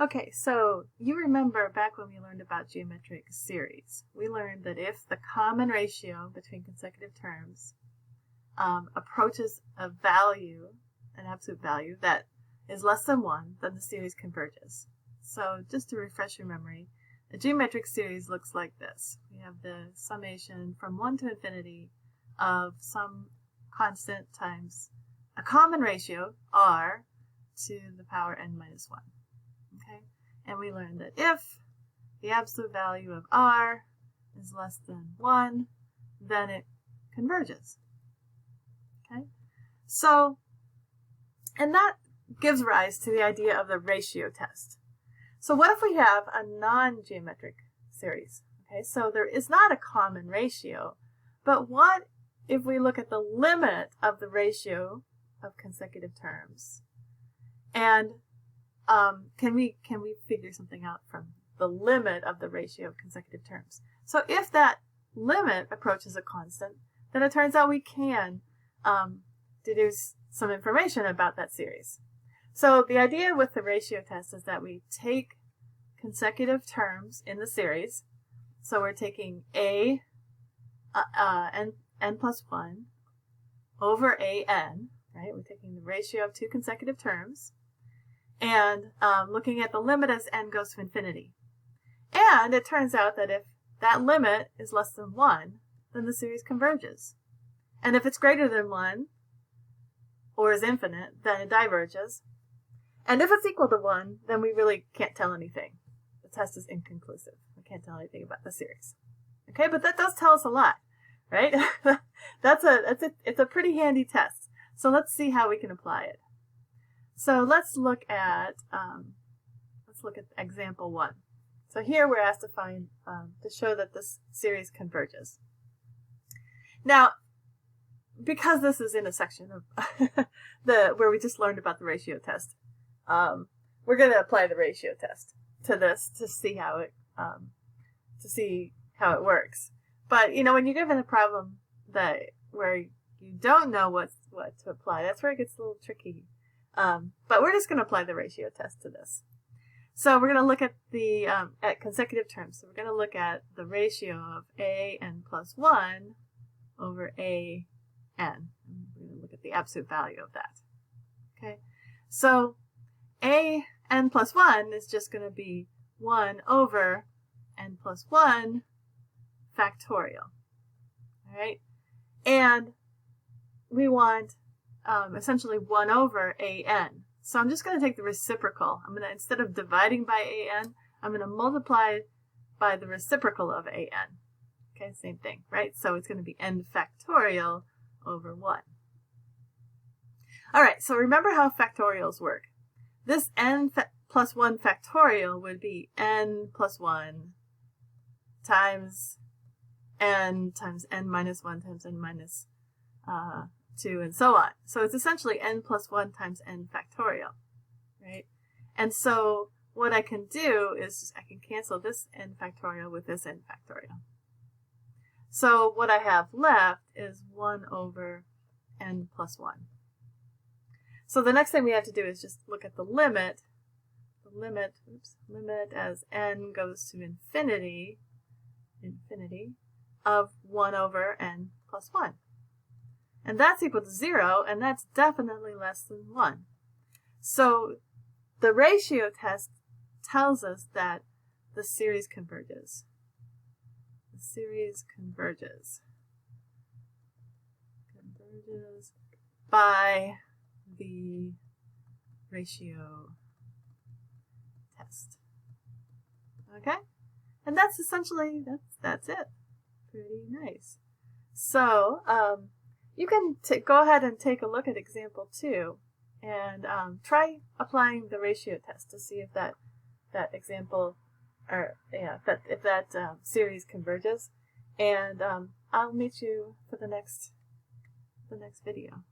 Okay, so you remember back when we learned about geometric series, we learned that if the common ratio between consecutive terms approaches a value, an absolute value, that is less than 1, then the series converges. So just to refresh your memory, a geometric series looks like this. We have the summation from 1 to infinity of some constant times a common ratio, r, to the power n minus 1. Okay? And we learned that if the absolute value of r is less than 1, then it converges. Okay? So, and that gives rise to the idea of the ratio test. So what if we have a non-geometric series? Okay, so there is not a common ratio, but what if we look at the limit of the ratio of consecutive terms? And can we figure something out from the limit of the ratio of consecutive terms? So if that limit approaches a constant, then it turns out we can deduce some information about that series. So the idea with the ratio test is that we take consecutive terms in the series. So we're taking n plus 1 over an, right? We're taking the ratio of two consecutive terms and looking at the limit as n goes to infinity. And it turns out that if that limit is less than 1, then the series converges. And if it's greater than 1, or is infinite, then it diverges. And if it's equal to 1, then we really can't tell anything. The test is inconclusive. We can't tell anything about the series. Okay, but that does tell us a lot, right? It's a pretty handy test. So let's see how we can apply it. So let's look at example 1. So here we're asked to find to show that this series converges. Now, because this is in a section of where we just learned about the ratio test, we're going to apply the ratio test to this to see how it works. But when you're given a problem where you don't know what to apply, that's where it gets a little tricky. But we're just going to apply the ratio test to this. So we're going to look at the at consecutive terms. So we're going to look at the ratio of an plus 1 over an. We're going to look at the absolute value of that. Okay, so an plus 1 is just going to be 1 over n plus 1 factorial. All right, and we want essentially 1 over an. So I'm just going to take the reciprocal. Instead of dividing by an, I'm going to multiply by the reciprocal of an. Okay, same thing, right? So it's going to be n factorial over 1. All right, so remember how factorials work. This n plus 1 factorial would be n plus 1 times n minus 1 times n minus 2, and so on. So it's essentially n plus 1 times n factorial, right? And so what I can do is I can cancel this n factorial with this n factorial. So what I have left is 1 over n plus 1. So the next thing we have to do is just look at the limit. The limit as n goes to infinity of 1 over n plus 1. And that's equal to 0, and that's definitely less than 1. So the ratio test tells us that the series converges. The series converges by the ratio test. Okay? And that's essentially, that's it. Pretty nice. So, you can go ahead and take a look at example 2 and try applying the ratio test to see if that example, or if that series converges. And I'll meet you for the next video.